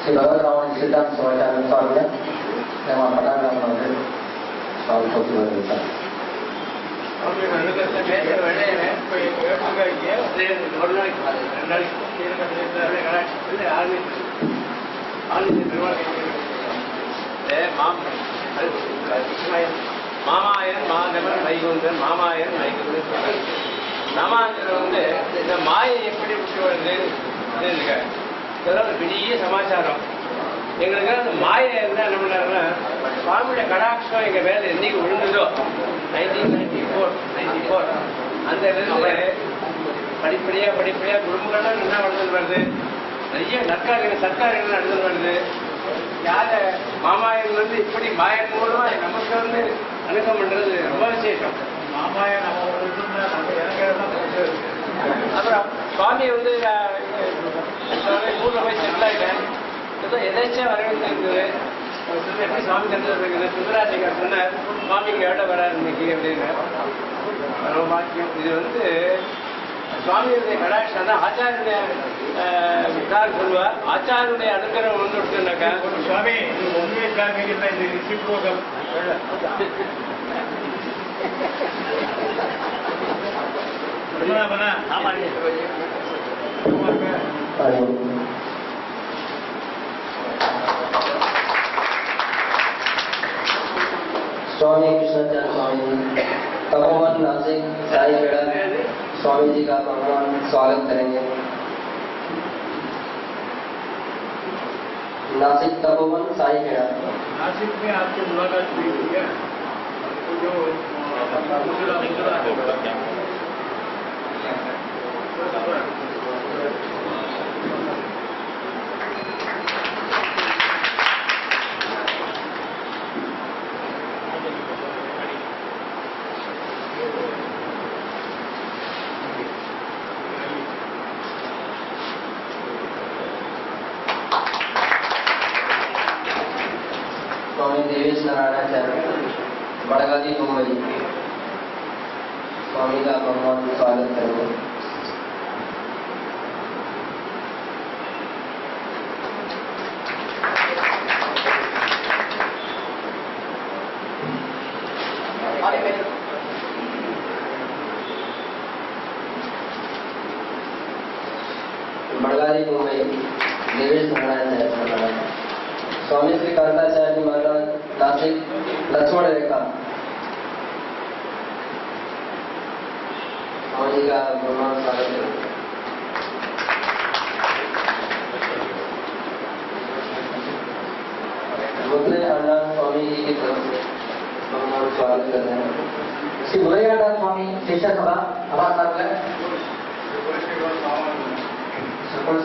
Xin lỗi các ông sẽ đăng số cho anh toàn nhé. Nhưng mà đang làm rồi đấy. Sau số thứ rồi đấy. மாமாயன் மாதவன் வைகுந்தன் மாமாயன் வைகுந்தன் ராமாயணம் வந்து இந்த மாயை எப்படி விட்டு வருது இதெல்லாம் ஒரு பெரிய சமாச்சாரம். எங்களுக்கு அந்த மாயை என்ன பண்ணாருன்னா சுவாமியோட கடாட்சம் எங்கள் வேலை என்னைக்கு விழுந்ததோ 1994 அந்த இதில் படிப்படியாக குடும்பங்கள்லாம் என்ன நடந்துன்னு வருது, நிறைய சர்க்காரிகள் நடந்துன்னு வருது. யார மாமாயன் வந்து இப்படி மாயன் மூலமா நமக்கு வந்து அணுகம் பண்றது ரொம்ப விசேஷம். மாமாயன் அப்புறம் சுவாமி வந்து ஊரில் போய் செட்டில் ஆகிட்டேன். ஏதோ எதாச்சும் வர வேண்டியது இருந்தது. எப்படி சுவாமி தெரிஞ்சது இருக்குது. சுந்தராஜிகர் சொன்னார் சுவாமி இங்கே எவ்வளோ வராரு இன்னைக்கு அப்படின்னு. ரொம்ப பாக்கியம். இது வந்து சுவாமியுடைய கடாட்சம் தான். ஆச்சாரியனுடைய சொல்லுவார், ஆச்சாரியனுடைய அனுகிரகம் வந்து விட்டுனாக்கா சுவாமி ஒன்றுமே இந்த ரிஷிபோகம் ஆமாம். स्वामी कृष्णाचार्य स्वामी जी, तपोवन नासिक साई बेड़ा स्वामी जी का भगवान स्वागत करेंगे। नासिक तपोवन साई बेड़ा। नासिक में आपकी मुलाकात हुई है जो स्वामी देवेश नारायणाचार्य बड़गादी मुंबई, स्वामी का भगवान स्वागत करेंगे। बड़गादी मुंबई देवेश नारायणाचार्य, स्वामी श्री कांताचार्य महाराज नासिक लक्ष्मण रेखा, स्वामी का भगवान स्वागत करें। मुद्रे आनंद स्वामी जी की तरफ से भगवान स्वागत कर रहे हैं। श्री मुरैयाटा स्वामी शिष्य सभा हमारे साथ है स्वामी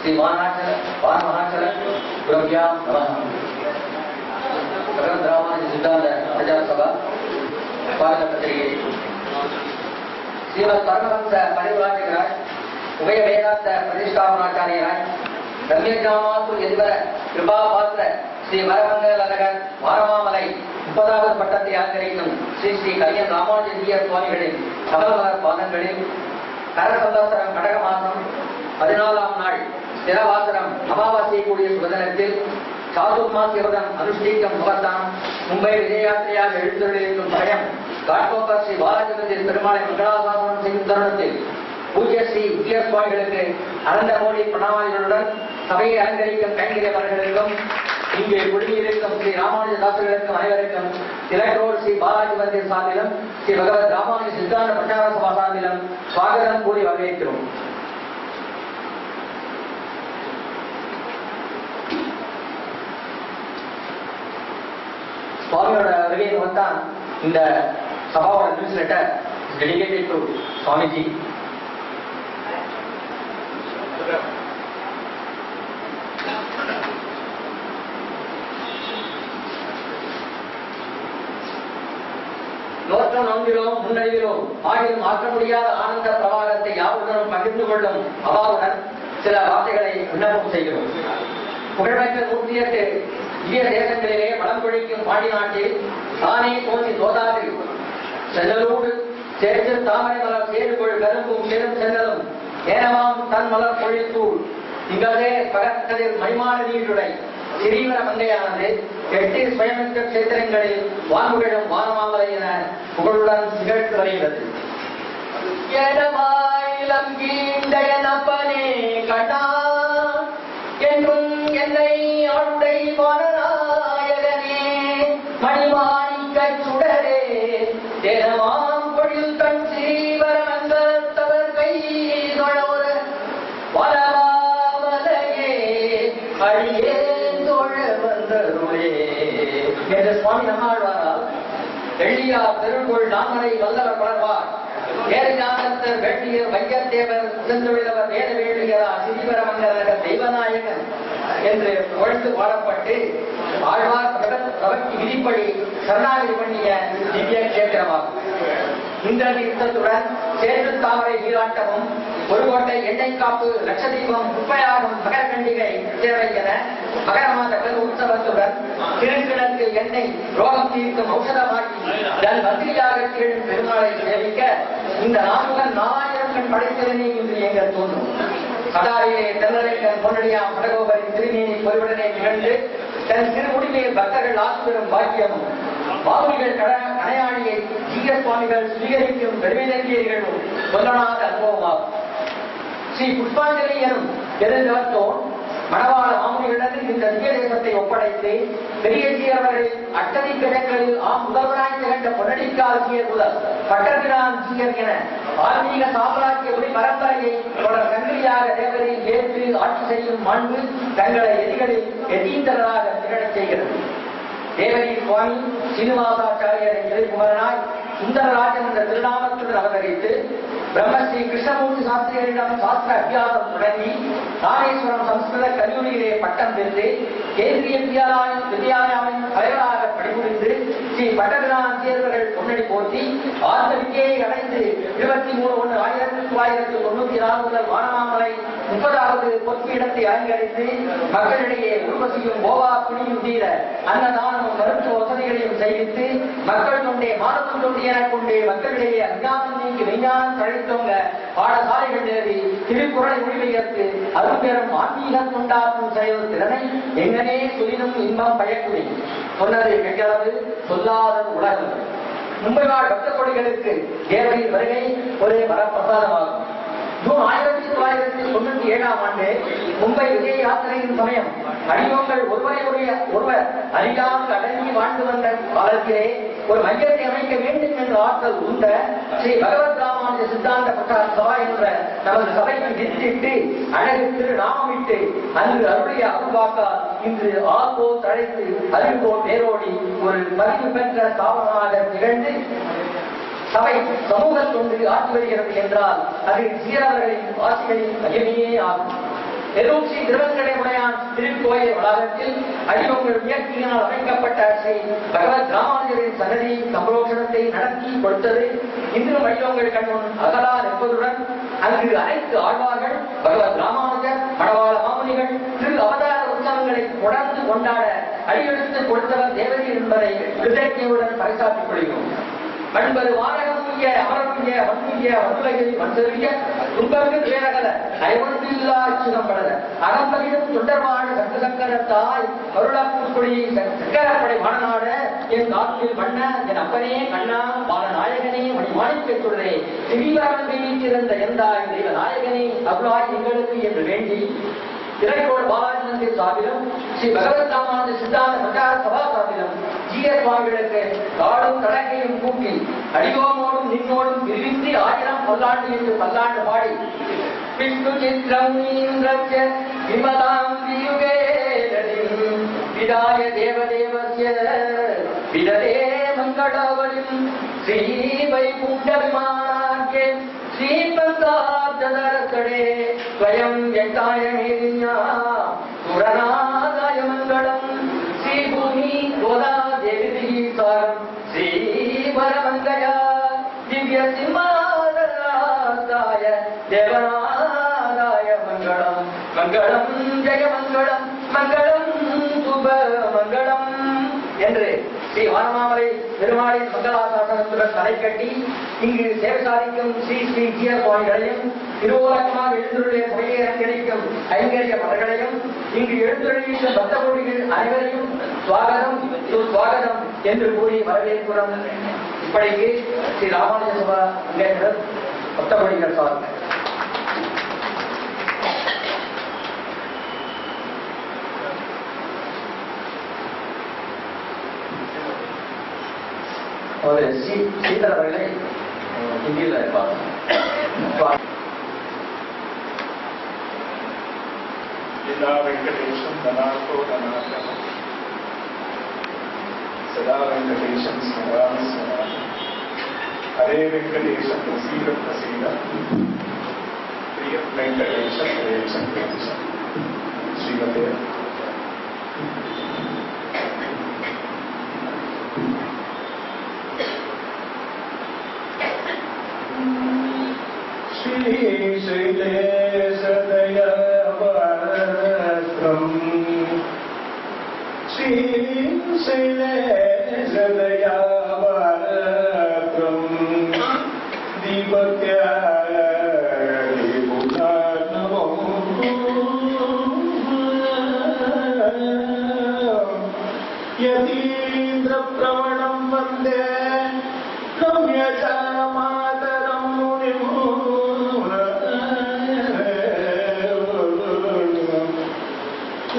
श्री महानाक्षर गुरुभ्यां नमः। रामानुज सिद्धांत प्रचार सभा स्वागत पत्रिके श्रीमद परमहंस परिव्राजकराज उभय वेदांत प्रतिष्ठापनाचार्यराज ரம்யஜாமாத்து எதிபர கிருபாபாத்திர ஸ்ரீ வரமங்கலகர் வாரமாமலை 30வது பட்டத்தை அலங்கரிக்கும் ஸ்ரீ ஸ்ரீ கல்யாண ராமானுஜீயர் சுவாமிகளின் கமலமலர் பாதங்களில் கரசந்தாசரம் கடக மாதம் 14ஆம் நாள் ஸ்திரவாசரம் அமாவாசை கூடிய சுபதினத்தில் சாதுர்மாசியவதம் அனுஷ்டிக்கும் முகத்தான் மும்பை விஜயயாத்திரையாக எழுந்தருளிருக்கும் பயம் காட்கோப்பர் ஸ்ரீ பாலாஜி மந்திர் பெருமாளை மங்களாசாசனம் செய்யும் தருணத்தில் பூஜ்ய ஸ்ரீ உத்திய சுவாமிகளுக்கு அனந்த கோடி பிரணாமங்களுடன் சபையை அலங்கரிக்கும் கைங்கரியவர்களுக்கும் இங்கே குடியிருக்கும் ஸ்ரீ ராமானுஜதாசர்களுக்கும் அனைவருக்கும் திலக்கரோடு ஸ்ரீ பாலாஜி மந்திர் சார்பிலும் ஸ்ரீ பகவத் ராமானுஜ சித்தாந்த பிரச்சார சபா சார்பிலும் சுவாகதம் கூறி வரவேற்கிறோம். சுவாமியோட வருகையை முகத்தான் இந்த சபாவோட newsletter dedicated to Swamiji. நோற்றம் நோன்பிலோம் முன்னறிவிலோம் ஆகிலும் ஆற்ற முடியாத ஆனந்த பிரவாகத்தை யாருடனும் பகிர்ந்து கொள்ளும் அவாவுடன் சில வார்த்தைகளை விண்ணப்பம் செய்கிறோம். புகழ்பெற்ற 108 இந்திய தேசங்களிலே வளம் கொழிக்கும் பாண்டி நாட்டில் தானே தோன்றி தோதாது செல்லலோடு சேர்த்து தாமரை மலர் சேரு கொள் கரும்பும் சேரும் சென்னலும் ஏனமாம் தன் மலர் பொழித்தூள் இங்கதே பகற்கதிர் மணிமான நீருடை சிறீவர மங்கையானது 8 ஸ்வயமிக்க கஷேத்திரங்களில் வான்முகிழும் வானமாமலை என புகழுடன் திகழ்த்து வருகிறது. என்றும் என்னை ஆளுடை வானநாயகனே மணிமாணிக்க சுடரே தேனமாம் பொழில் கண் ஸ்ரீவர மங்கத்தவர் கை தொழோர வளமாமலையே அழியே தொழ தந்தருளே என்று சுவாமி நம்மாழ்வாரால் வெள்ளியார் பெருங்கோள் நாமரை வல்லவர் பலர்வார் வேறுஞானத்தர் வேட்டியர் வையத்தேவர் செந்தொழிலவர் வேத வேண்டியரார் சிதிபரமங்கர தெய்வநாயகன் என்று புகழ்ந்து பாடப்பட்டு ஆழ்வார் பிரபத்தி விதிப்படி சரணாகதி பண்ணிய திவ்ய கேத்திரமாகும். இந்திரன் யுத்தத்துடன் சேர்ந்து தாமரை நீராட்டமும் ஒரு கோட்டை எண்ணெய் காப்பு லட்சதீபம் குப்பையாகும் மகரகண்டிகை சேவை என மகரமாத உற்சவத்துடன் திருக்கிழக்கு எண்ணெய் ரோகம் தீர்க்கும் ஔஷதமாகி தன் மந்திரியாக திகழும் பெருமாளை சேவிக்க இந்த நான்முகன் 4000 கண் படைத்திறனே என்று எங்கள் தோன்றும். கடாரிலே தென்னரைக்கன் பொன்னடியாம் படகோபரின் திருமேனி பொருளுடனே நிகழ்ந்து தன் திருமுடிமையில் பக்தர்கள் ஆசிபெறும் பாக்கியமும் பாபுகள் கடையாளியை ஜீய சுவாமிகள் சுவீகரிக்கும் பெருமைதற்கியர்களும் சொல்லனாத அனுபவமாகும். ஸ்ரீ புஷ்பாஞ்சலி எனும் பெருந்தவத்தோன் மணவாள மாமுனிகளிடம் இந்த திவ்ய தேசத்தை ஒப்படைத்து பெரிய சீரவர்களில் அட்டதி கிழக்களில் முதல்வராய் திகழ்ந்த பொன்னடிக்கால் சீர்குலர் பட்டபிரான் சீயர் என ஆன்மீக சாம்ராஜ்ய ஒளி பரம்பரையை தொடர் சங்கிலியாக தேவரில் ஏற்று ஆட்சி செய்யும் மாண்பு தங்களை எதிகளில் எதீந்தராக திகழச் செய்கிறது. தேவரி சுவாமி சீனிவாசாச்சாரியரின் திரைக்குமரனாய் சுந்தரராஜன் என்ற திருநாமத்துடன் அவதரித்து பிரம்மஸ்ரீ கிருஷ்ணமூர்த்தி சாஸ்திரிகளிடம் சாஸ்திர அபியாசம் தொடங்கி ராமேஸ்வரம் சம்ஸ்கிருத கல்லூரியிலே பட்டம் பெற்று கேந்திரிய வித்யாலயாவின் தலைவராக பணிபுரிந்து ஸ்ரீ பட்டபிரான் தேர்வர்கள் பொன்னடி போற்றி ஆர்த்த வித்தியை அடைந்து 23/1/1994 முதல் வானமாமலை 30வது பொற்பீடத்தை அலங்கரித்து மக்களிடையே உற்பத்தியும் கோவா பிணியும் தீர அன்னதானமும் மருத்துவ வசதிகளையும் செய்வித்து மக்கள் தொண்டே மாதம் தொண்டு என கொண்டே மக்களிடையே அஞ்ஞானம் நீங்கி விஞ்ஞானம் தழைத்தோங்க பாடசாலைகள் நிறுவி திருக்குறளை மொழிபெயர்த்து அரும்பெரும் ஆன்மீக தொண்டாற்றும் செயல் திறனை எங்கனே துரினும் இன்பம் பயக்குடி சொன்னது எங்களது சொல்லாத உலகம். மும்பை வாழ் பக்த கொடிகளுக்கு தேவரின் வருகை ஒரே மரப்பிரசாதமாகும். ஜூன் 1997 மும்பை விஜய யாத்திரையின் சமயம் அடியோங்கள் ஒருவர் அறியாமல் அடங்கி வாழ்ந்து வந்த காலத்திலே ஒரு மையத்தை அமைக்க வேண்டும் என்ற ஆற்றல் உண்ட ஸ்ரீ பகவத் ராமானுஜ சித்தாந்த பிரசார சபா என்ற நமது சபைக்கு வித்திட்டு அழகு திரு நாமமிட்டு அன்று அருடைய அருள்வாக்கால் இன்று ஆர்வோ தழைத்து அறிவோ பேரோடி ஒரு பதிவு பெற்ற ஸ்தாபனமாக திகழ்ந்து சபை சமூக தொண்டு ஆட்சி வருகிறது என்றால் அது சீரவர்களின் ஆட்சிகளின் மையமே ஆகும். பெருச்சி திருவங்கடை உடையான் திருக்கோயில் வளாகத்தில் அடிவங்கள் முயற்சியினால் அமைக்கப்பட்ட ஸ்ரீ பகவத் ராமானுஜரின் சன்னதி சம்பரோஷணத்தை நடத்தி கொடுத்தது இன்று மையோங்கள் கண்முன் அகலா நிற்பதுடன் அங்கு அனைத்து ஆழ்வார்கள் பகவத் ராமானுஜர் மணவாள மாமுனிகள் திரு அவதார உற்சவங்களை தொடர்ந்து கொண்டாட அடியெடுத்து கொடுத்தவர் தேவதி என்பதை கிருதஜையுடன் பறைசாற்றிக் கொள்கிறோம். மண்பது வானகமுய அமரமுய மண்முய மண்ணுலகில் மண்செறிய துன்பங்கு பேரகல நயவொன்றில்லா சிதம்பரத அகம்பகிடும் தொண்டர்வாழ் சங்கரத்தாய் கருளாப்புக்குடி சக்கரப்படை மணநாட என் காற்றில் மண்ண என் அப்பனே கண்ணா பாலநாயகனே மணிமாணிக்கத்துள்ளே திடீவரம்பை வீட்டிருந்த எந்தாய் தெய்வ நாயகனே அருளாய் எங்களுக்கு என்று வேண்டி இறைக்கோள் பாலாஜி சாவிலும் ஸ்ரீ பகவத் ராமானுஜ சித்தாந்த பிரச்சார சபா சாவிலும் ஜீய சுவாமிகளுக்கு காடும் கடகையும் கூட்டி அடியோமோடும் நின்னோடும் விரிவின்றி 1000 பல்லாண்டு என்று பல்லாண்டு பாடி விஷ்ணு சித்திரம் விமதாம் விதாய தேவதேவஸ்ய விததே மங்களவரிம் ஸ்ரீ வைகுண்ட விமானே ஸ்ரீபந்தார்த்ததரத்தடே ஸ்வயம் யட்டாய மேதின்யா சுரநாதாய மங்களம் ஸ்ரீ பூமி கோதா தேவி சாரம் ஸ்ரீ வரமங்கயா திவ்ய சிம்மாதாய தேவநாதாய மங்களம் மங்களம் ஜெய மங்களம் மங்களம் சுப மங்களம் என்று ஸ்ரீ வானமாமலை பெருமாளின் மங்களாசாசனத்துடன் தலை கட்டி இங்கு சேவை சாதிக்கும் ஸ்ரீ ஸ்ரீ ஜீய சுவாமிகளையும் திருவோலகமாக எழுந்துள்ள புகையேற கிடைக்கும் ஐங்கரிய மலர்களையும் இங்கு எழுந்துள்ள பக்த கோடிகள் அனைவரையும் சுவாகதம் சுவாகதம் என்று கூறி வரவேற்புடன் இப்படிக்கு ஸ்ரீ ராமானுஜ சபா பக்த கோடிகள் சார்ந்த ஒரு சீதர் அவர்களை ஹிந்தியில் இருப்பாங்க. வெங்கடேஷம் தனார்த்தோ தனார்த்தம் सदा वेंकटेशं स्मरामि स्मरामि हरे वेंकटेश प्रसीद प्रसीद प्रिय वेंकटेश हरे वेंकटेश श्रीमते श्रीशैलेशदयावरत्रम् श्रीशैलेशदयावरत्रम् दीपत्यादिगुणार्णवो यतीन्द्रप्रवणं वन्दे रम्यजामातरं मुनिम्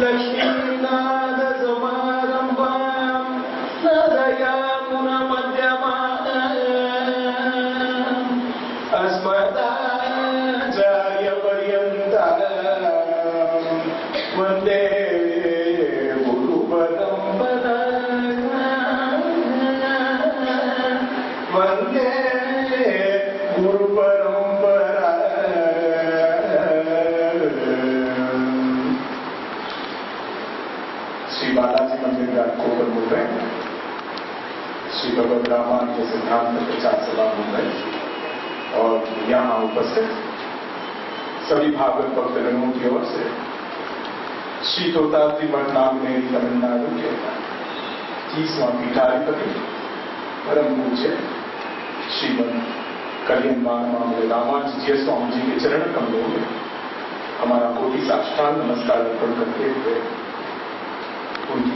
लक्ष्मीनाथसमारम्भां नदयामुनमध्यमाम् अस्मदाचार्यपर्यन्तां वन्दे गुरुपरम्पराम् वन्दे श्री बालाजी मंदिर घाटकोपर मुंबई, श्री भगवत रामानुज सिद्धांत प्रचार सभा मुंबई और यहाँ उपस्थित सभी भागवत भक्तगणों की ओर से श्री तोताद्री मठ नागनेरी तमिलनाडु के 30वां पीठाधिपति परम पूज्य श्रीमद कल्याण मामले रामानुज जी स्वामी जी के चरण कमलों में हमारा कोटि साष्टांग नमस्कार अर्पण करते हुए उनकी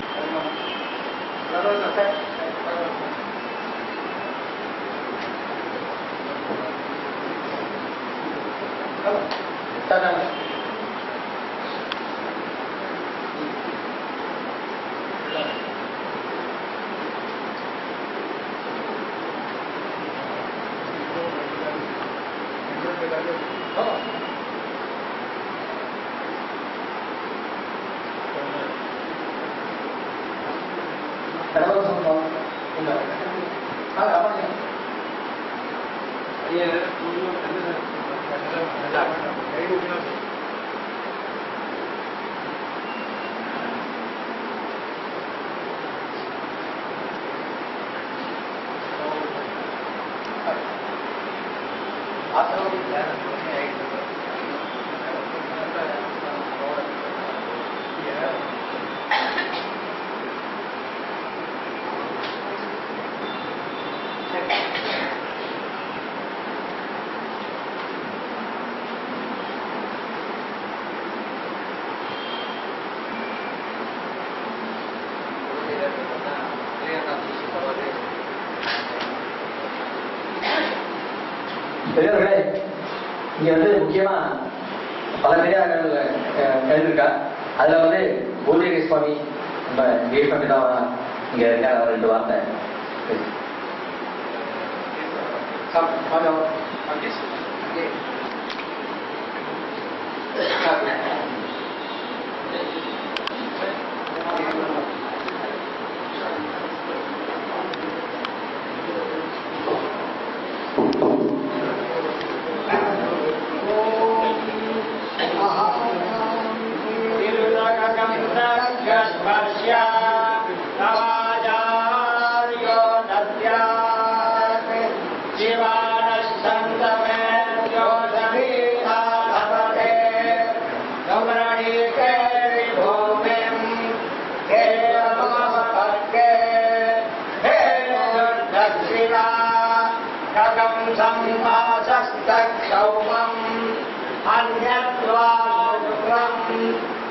பெரியவர்களே, இங்க முக்கியமா பல பெரியார்கள் எழுதிருக்கா. அதுல பூதேவி சுவாமி நம்ம கீழ் பண்டிதான் இங்க இருக்கா. அவர் 2 வார்த்தை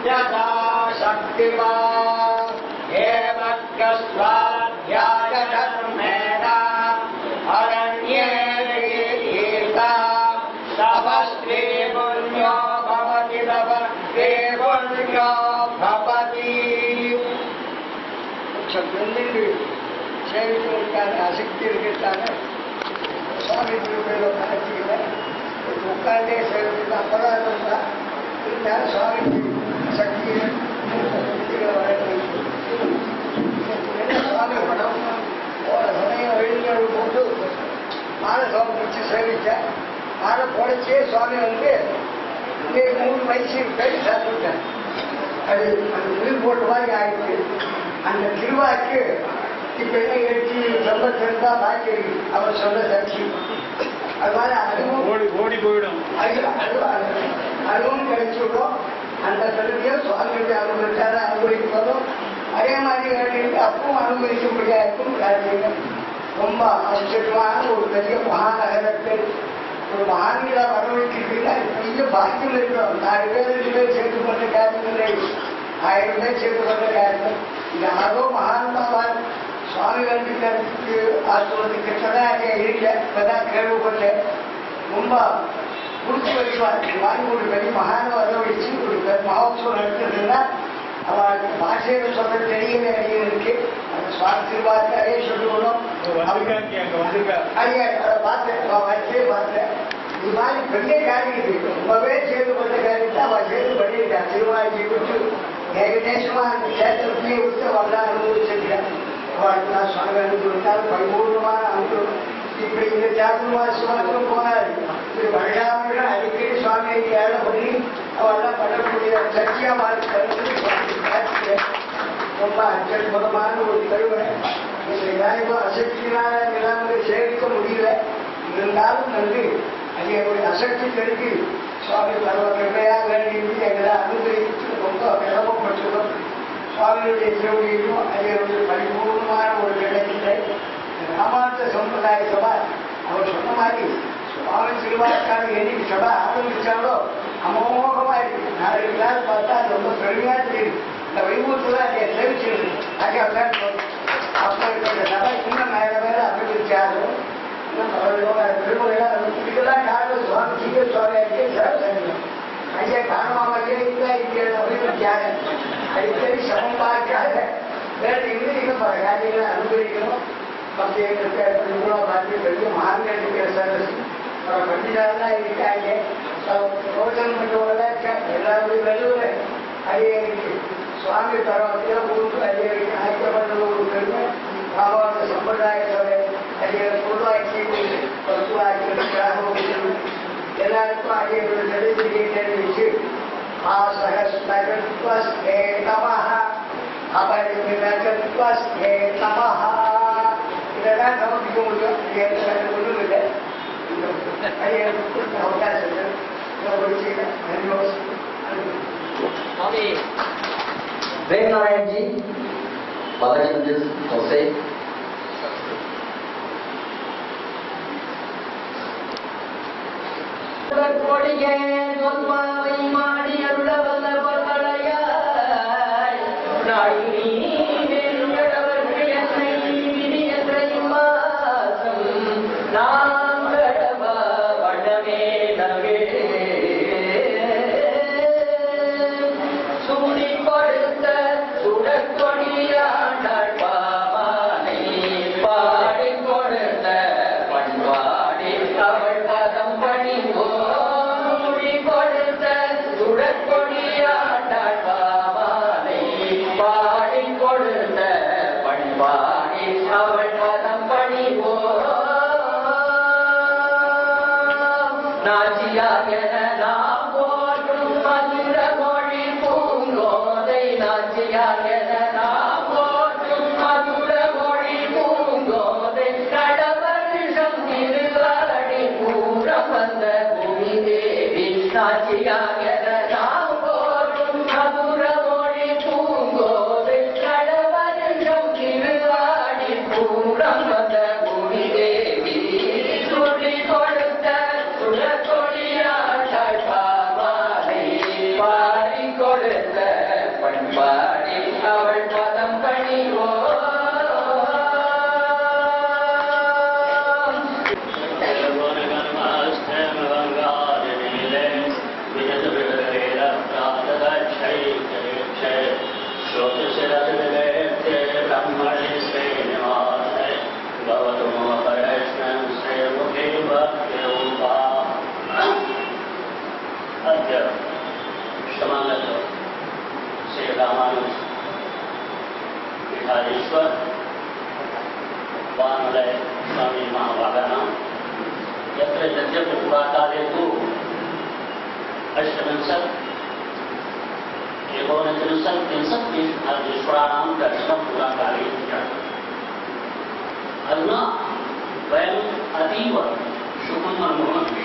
यदा शक्तिमा स्वाध्यायधर्मेण अरण्ये गीता तपस्वी पुण्यो भवति तव पुण्यो भवति. சொல்லி சேவிக்கிறதுக்கான ஆசக்தி இருக்கிறதான சுவாமி திருவிழா நடத்திக்கல உட்கார்ந்தே சேவிக்கிறது அபராதம் தான். இருந்தாலும் சுவாமி சக்தியை சுவாமி படம் மாலை சமர்ப்பிச்சு சேவிச்சேன். மாலை போடச்சே சுவாமி வந்து இங்கே 3 வயசு பேர் சாப்பிட்டேன். அது அந்த உயிர் போட்ட மாதிரி ஆயிடுச்சு. அந்த திருவாக்கு இப்ப என்ன 882 பாக்கி இருக்கு அவர் சொல்ல சர்ச்சி. அதனால அதுவும் ஓடி போயிடும். அதுவும் கிடைச்சிடும். அந்த கல்வியும் சுவாமியுடைய அனுபவிச்சார அனுபவிப்பதும் அதே மாதிரி வேண்டிட்டு அப்பவும் அனுபவிக்க முடியாதுக்கும் காரணம். ரொம்ப ஆச்சரியமான ஒரு பெரிய மகாநகரத்தில் ஒரு மகான்களா அனுபவிக்கிறீங்கன்னா பெரிய பாக்கியம் இருக்கிறோம். 4 பேர் 2 பேர் சேர்த்து கொண்ட காரணம் இல்லை, 1000 பேர் சேர்த்து கொண்ட காரணம். யாரோ மகான்மாவால் சுவாமி வேண்டிக்கு ஆற்றுவது கிட்டதான் அங்கே இல்லை. இப்பதான் கேள்விப்பட்டேன். ரொம்ப குறுக்கு வச்சுவார். இது மாதிரி ஒரு பெரிய மகான வரவழைச்சு ஒரு மகோத்சவம் நடத்துறதுன்னா அவளுக்கு பாஷையில சொல்ற தெரியல இருக்கு. அந்த சுவாமி திருவார்த்தையே சொல்லுவோம். ஐயா அதை பார்த்தேன், வச்சே பார்த்தேன். இது மாதிரி பெரிய காரியம் இருக்கு. ரொம்பவே சேர்ந்து கொண்ட காரியத்தை அவள் சேர்ந்து பண்ணியிருக்கா. திருவாரூரை விட்டு ஏகதேசமா அந்த சேத்திரத்திலேயே விட்டு அவள் தான் அனுபவிச்சிருக்கேன். அவளுக்கு நான் சுவாமி அனுபவித்தால் பரிபூர்ணமான அனுபவம். இப்படி இந்த சாத்துமாசம் போனாரு. இப்படி வழியாமல் அடிக்கடி சுவாமியை ஏழை பண்ணி அவெல்லாம் பண்ணக்கூடிய சர்ச்சையா மாறி ரொம்ப அச்சற்புதமான ஒரு கருவை இப்போ அசக்தினால இல்லாமல் சேமிக்க முடியல. இருந்தாலும் வந்து அதனுடைய அசக்தி தெரிஞ்சு சுவாமி பரவ கிருமையாக வேண்டி எங்களை அனுகிரகித்து ரொம்ப கிளம்பப்பட்டுள்ளோம். சுவாமியுடைய திருவடியும் அதனுடைய பரிபூர்ணமான ஒரு கிடைக்கின்ற ராமாந்த சம்பிரதாய சபா அவர் சொன்ன மாதிரி சுவாமி திருவாக்கான என்னைக்கு சபா ஆரம்பிச்சாலோ அமோகமா இருக்கு. 4 நாள் பார்த்தா ரொம்ப பெருமையா தெரியுது. இந்த வைபூத்துல அதை சேவிச்சிருக்கு. அப்ப இருக்கிற சபை இன்னும் மேல மேல அபிவிருத்தி ஆகும். இதுக்கெல்லாம் காரணம் சுவாமி சீக்கிர சுவாமியாருக்கு சிறப்பு செஞ்சோம். ஐயா காரணமாகவே இல்லை இங்கே அபிவிருத்தி ஆக அடிக்கடி சமம் பார்க்காத வேற இன்னும் பல காரியங்களை அனுபவிக்கணும். பெரிய மார்க்கெட் பண்டிதாலாம் இருக்காங்க. ரோஷன் பண்ணுறவங்க எல்லாருடைய வெள்ளுவரை அடியருக்கு சுவாமி பரவத்தில் ஊருக்கு அடியருக்கு ஆய்க்கப்படுற ஒரு பெருமை பாபாவோட சம்பிரதாய சபை அடியருக்கு உருவாக்கி எல்லாருக்கும் அடியர்கள் தெரிவிச்சு தெரிவிச்சு சகஸ்தே நமஹ அபரிமிதே நமஹ இதெல்லாம் சமர்ப்பிக்க முடியும். ஒன்றும் இல்லை. அவகாசங்கள் स्वामी प्रेम नारायण जी, बालाजी मंदिर से यत्र यद्यपि पुराकाले तु अष्टविंशत् एकोनत्रिंशत् त्रिंशत्तीश्वराणां दर्शनं पुराकाले जातम्। अधुना वयम् अतीव सुखम् अनुभवामः।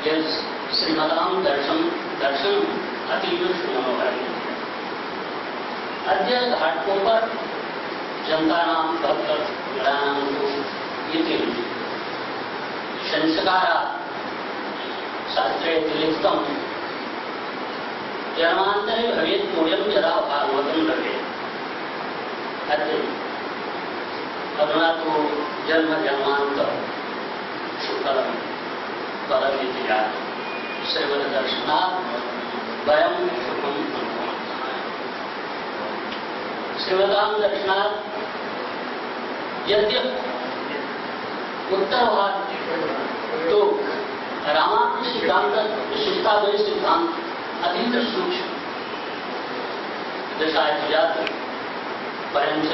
यत् श्रीमतां दर्शनम् अतीव सुखमय। अद्य घाटकोपर जनतानां भक्तजनानां इति संस्कारात् शास्त्रे लिखितं जन्मान्तरे भवेत् पूर्यं यदा भागवतं लभेत्। अद्य अधुना तु जन्म जन्मान्तर सुफलं फलमिति जातं। श्रीमद्दर्शनात् वयं सुखम् अनुभवामः। श्रीमतां दर्शनात् यद्यपि उत्तरभाग तो रामानुज सिद्धांत विशिष्टाद्वैत सिद्धांत अतीव सूक्ष्म दशायति जातं परञ्च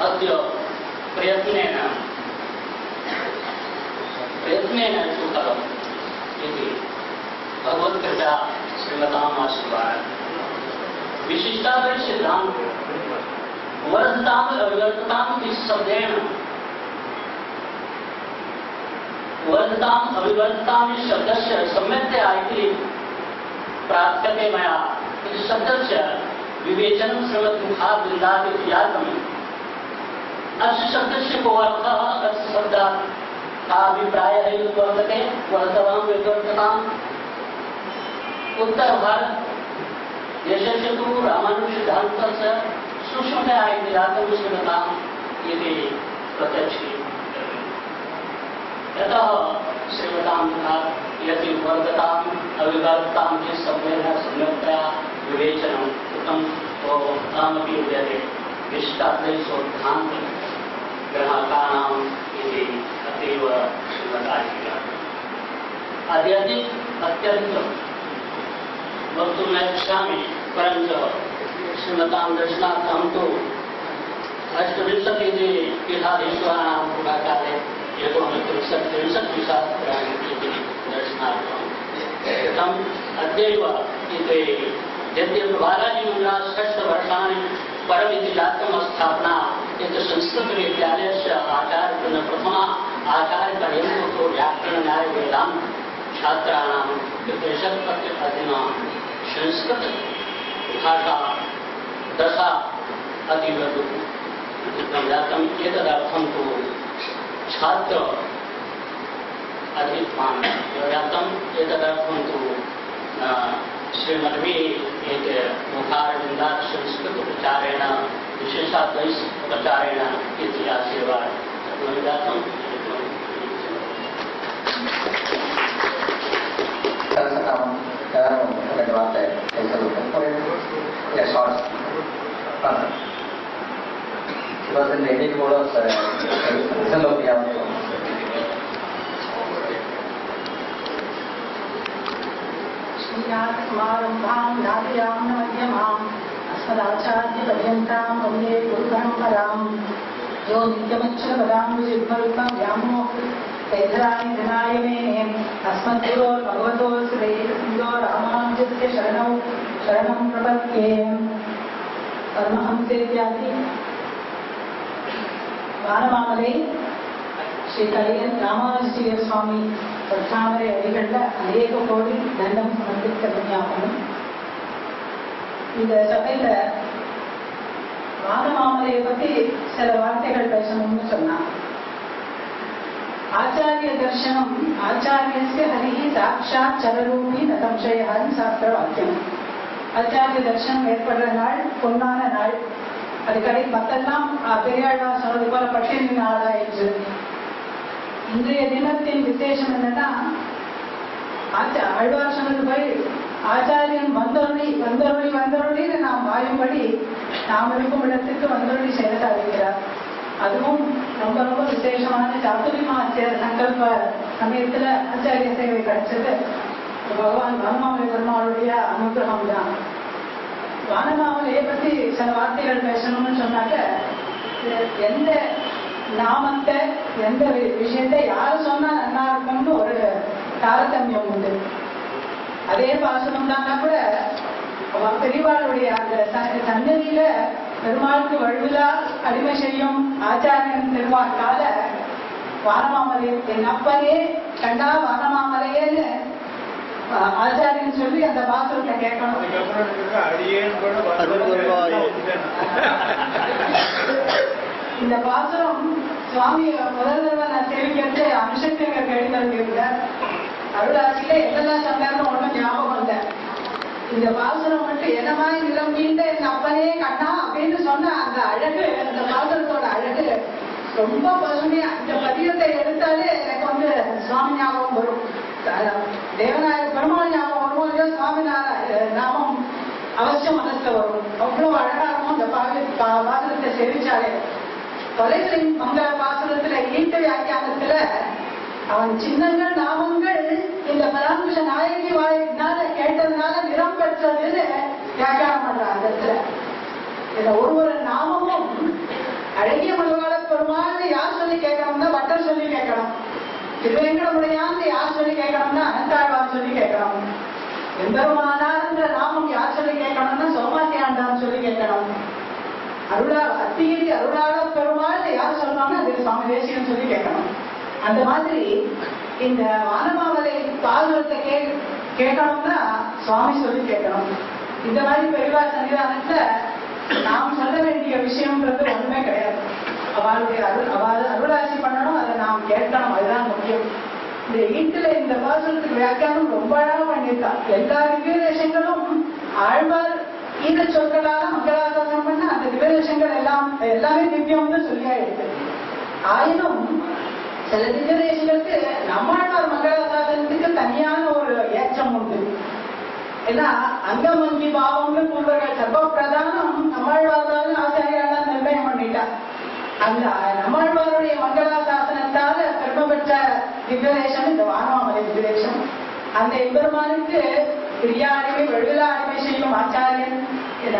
अद्य प्रयत्नेन सुफलम् इति भगवत्कृपया श्रीमताम् आशीर्वादः। विशिष्टाद्वैत सिद्धांत वर्धताम् अविवर्धताम् इति शब्देन वर्धताम् अविवर्धताम् इति शब्दस्य सम्यक्तया इति प्राप्यते मया। इति शब्दस्य विवेचनं श्रीमद्मुखात् वृन्दात् इति जातम्। अस्य शब्दस्य को अर्थः अस्य शब्दात् का अभिप्रायः इति वर्तते वर्धताम् विवर्धताम्। उत्तरभारत देशस्य तु रामानुज सिद्धान्तस्य सूक्ष्मतया इति जातं श्रीमताम् इति प्रत्यक्षे। यतः श्रीमतां यदि वर्धताम् अविवर्धताम् इति शब्देन सम्यक्तया विवेचनं कृतं तो अहमपि यदि विशिष्टाद्वैतसिद्धान्त ग्राहकाणाम् इति अतीव श्रीमताचार्यः अत्यन्तं वक्तुं न इच्छामि, परञ्च श्रीमतां दर्शनात् अहं तु अष्टविंशति पीठाधीश्वराणां पुराकाले एकोनत्रिंशत्त्रिंशत्पीठानि इति दर्शनार्थं तम् अद्यैव इति यद्यपि बालाजीमण्डलात् षष्ठवर्षाणि परमिति जातं स्थापना यत् संस्कृतविद्यालयस्य आचार्येण प्रथमा आचार्यपर्यन्तो व्याकरणन्यायवेदान्त छात्राणां कृते शतपथ्याधीना संस्कृत भाषा दशा अतीव दुःखं जातम्। एतदर्थं तु छात्र अधिकं जातम्। एतदर्थं तु श्रीमद्वे एक मुखारविन्दात् संस्कृतप्रचारेण विशेषाद्वैतप्रचारेण इति आशीर्वादं जातम्। It was in the Indian Board of Salopia. श्रीनाथसमारम्भां नादयां मध्यमाम् अस्मदाचार्यपर्यन्तां वन्दे गुरुपरम्पराम्। यो नित्यमक्षरपदाम्बुजिह्वल्पं व्यामोहतैधराणि धनाय मेने अस्मद्गुरोर्भगवतोऽस्मैर्यो रामानुजस्य शरणं प्रपद्ये। परमहंसेत्यादि வானமாமலை ஸ்ரீ கலியன் ராமானுஜீயர் சுவாமி பொற்றாமரை அடிகள்ல அநேக கோடி தண்டம் சமர்ப்பித்த புண்ணியாகும். இந்த சபையில வானமாமலையை பத்தி சில வார்த்தைகள் பேசணும்னு சொன்னா, ஆச்சாரிய தர்சனம் ஆச்சாரியஸ்ய ஹரிஹி சாட்சாத் சரரூபி ந சம்சயஹான்னு சாஸ்திர வாக்கியம். ஆச்சாரிய தர்சனம் ஏற்படுற நாள் பொன்னான நாள். அதுக்கடை மத்தெல்லாம் பெரியாழ்வார் சொன்னது போல பட்சியின் நாளாயிற்று. இன்றைய தினத்தின் விசேஷம் என்னன்னா, ஆழ்வார் சொன்னது போய் ஆச்சாரியன் வந்தொருளி நாம் வாயும்படி நாம் இருக்கும் இடத்துக்கு வந்தொருளி சேர சாதிக்கிறார். அதுவும் ரொம்ப ரொம்ப விசேஷமான சாத்துரிமாசிய சங்கல்ப சமயத்துல ஆச்சாரிய சேவை கிடைச்சது பகவான் வானமாமலை பெருமாளுடைய அனுகிரகம் தான். வானமாமலையை பத்தி சில வார்த்தைகள் பேசணும்னு சொன்னாக்க, எந்த நாமத்தை எந்த விஷயத்தை யாரு சொன்னா நல்லா இருக்கும்னு ஒரு தாரதமியம் உண்டு. அதே பாசனம் தானா கூட பெரியவாளுடைய அந்த சன்னதியில பெருமாளுக்கு வழுவிலா அடிமை செய்யும் ஆச்சாரியன் பெருமாள் வானமாமலை என் அப்பனே கண்டா வானமாமலையேன்னு ஆச்சாரியன் சொல்லி அந்த பாசனத்தை கேட்கணும். இந்த பாசனம் சுவாமி முதல் தடவை நான் தெரிவிக்கிறது அம்சத்திங்க கேள்வி அருளாசியில என்னெல்லாம் சொன்னார்னு ஒண்ணும் ஞாபகம் இல்லை. இந்த பாசனம் மட்டும் என்னமா நிலம்பீண்ட என் அப்பனே கண்ணா அப்படின்னு சொன்ன அந்த அழகு, அந்த பாசனத்தோட அழகு ரொம்ப பசுமையா. இந்த பதியத்தை எடுத்தாலே எனக்கு சுவாமி ஞாபகம் வரும், தேவநாயக பெருமாள் ஞாபகம் வரும், இல்ல சுவாமி நாமம் அவசியம் மனசுல வரும். அவ்வளவு அழகா இருக்கும் அந்த பாசனத்தை சேவிச்சாலே. தொலைகளின் மங்கள பாசனத்துல ஈட்ட வியாக்கியானத்துல அவன் சின்னங்கள் நாமங்கள் இந்த பராங்குஷ நாயகி வாயினால கேட்டதுனால நிறம் பெற்றதுன்னு வியாக்கியானம் பண்றான். அந்த இடத்துல இந்த ஒரு நாமமும் அழகிய மலவாள பெருமாள் யார் சொல்லி கேட்கணும்னா பட்டர் சொல்லி கேட்கணும். திருவேங்கடமுடையான்னு யார் சொல்லி கேட்கணும்னா அனந்தாழ்வான் சொல்லி கேட்கணும். எம்பெருமானார்ன்ற நாமம் யார் சொல்லி கேட்கணும்னா சோமாத்தியாண்டான்னு சொல்லி கேட்கணும். அத்திகிரி அருளாள பெருமாள் யார் சொல்லணும்னா அது சுவாமி தேசிகன் சொல்லி கேட்கணும். அந்த மாதிரி இந்த வானமாமலை பாதுகாத்தை கேட்கணும்னா சுவாமி சொல்லி கேட்கணும். இந்த மாதிரி பெரியவா சன்னிதானத்துல நாம் சொல்ல வேண்டிய விஷயம்ன்றது ஒண்ணுமே கிடையாது. அவளுடைய அருளாசி பண்ணணும், அதை நாம் கேட்கணும், அதுதான் முக்கியம். இந்த ஈட்டுல இந்த பாசனத்துக்கு வியாக்கியானம் ரொம்ப அழகா பண்ணியிருக்கா. எல்லா திவ்யதேசங்களும் ஆழ்வார் ஈர சொற்களால மங்களாசாசனம் பண்ண அந்த திவ்யதேசங்கள் எல்லாமே திவ்யம்னு சொல்லியாயிருக்கு. ஆயினும் சில திவ்யதேசங்களுக்கு நம்மாழ்வார் மங்களாசாசனத்துக்கு தனியான ஒரு ஏற்றம் உண்டு. ஏன்னா அங்கமங்கி பாவம்னு பூர்வர்கள் சர்வ பிரதானம் நம்மாழ்வார்தான் ஆச்சாரியாதான் நிர்ணயம் பண்ணிட்டா. அந்த நம்மாழ்வாருடைய மங்களாசாசனத்தால பெருமை பெற்ற திவ்யதேசம் இந்த வானமாமலை திவ்யதேசம். அந்த எம்பெருமானுக்கு பிரியா அடிமை வெழுவிலா அடிமை செய்யும் ஆச்சாரியன்.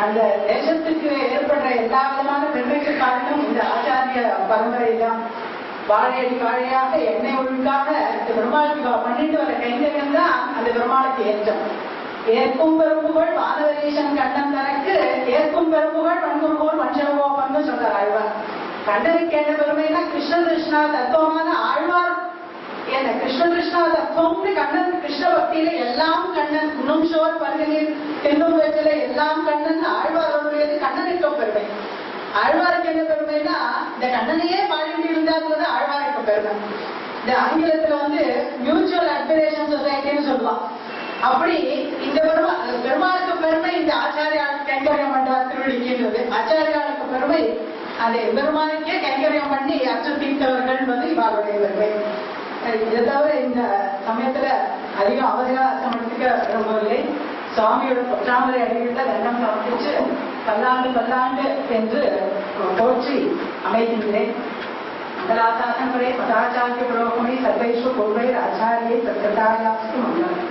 அந்த தேசத்துக்கு ஏற்பட்ட எல்லா விதமான பெருமைக்கு காரணம் இந்த ஆச்சாரிய பரம்பரை தான். வாழையடி வாழையாக எண்ணெய் ஒழுங்காக இந்த பெருமாளுக்கு பண்ணிட்டு வர கைங்கரியம் தான் அந்த பெருமாளுக்கு ஏற்றம். ஏற்கும் பெரும்புகள் வானவரீசன் கண்ணன் தனக்கு ஏற்கும் பெரும்புகள் பண்புகோள் வஞ்சகோபன்னு சொல்றார் ஆழ்வார். கண்ணனுக்கு என்ன பெருமைனா கிருஷ்ண கிருஷ்ணா தத்துவமான ஆழ்வார் என்ன கிருஷ்ண கிருஷ்ணா தத்துவம்னு கண்ணன் கிருஷ்ண பக்தியில எல்லாம் கண்ணன் உண்ணும் சோர் பருகினில் தென்னும் வச்சில எல்லாம் கண்ணன் ஆழ்வாருடையது கண்ணனுக்கு பெருமை. ஆழ்வாருக்கு என்ன பெருமைனா இந்த கண்ணனையே பாடிட்டு இருந்தாங்கிறது ஆழ்வாருக்கு பெருமை. இந்த ஆங்கிலத்துல மியூச்சுவல் அட்மிரேஷன் சொசைட்டின்னு சொல்லுவான். அப்படி இந்த பெருமாளுக்கு பெருமை இந்த ஆச்சாரியாளுக்கு கைங்கரியம் பண்றார் திருவடிக்கின்றது. ஆச்சாரியாளுக்கு பெருமை அந்த பெருமாளுக்கே கைங்கரியம் பண்ணி அச்சுத்தீர்த்தவர்கள் இவருடைய பெருமை. இதை தவிர இந்த சமயத்துல அதிகம் அவகாசம் எடுத்துக்க விரும்பவில்லை. சுவாமியோட பொற்றாமரை அடிகளில் தண்டம் சமர்ப்பிச்சு பல்லாண்டு பல்லாண்டு என்று போற்றி அமைகின்றேன். மங்களாசாசனரே மதாச்சாரிய புரோகமே சர்வேஷு பூர்வை ஆச்சாரியை சத்கதாயாஸ்து மங்களம்.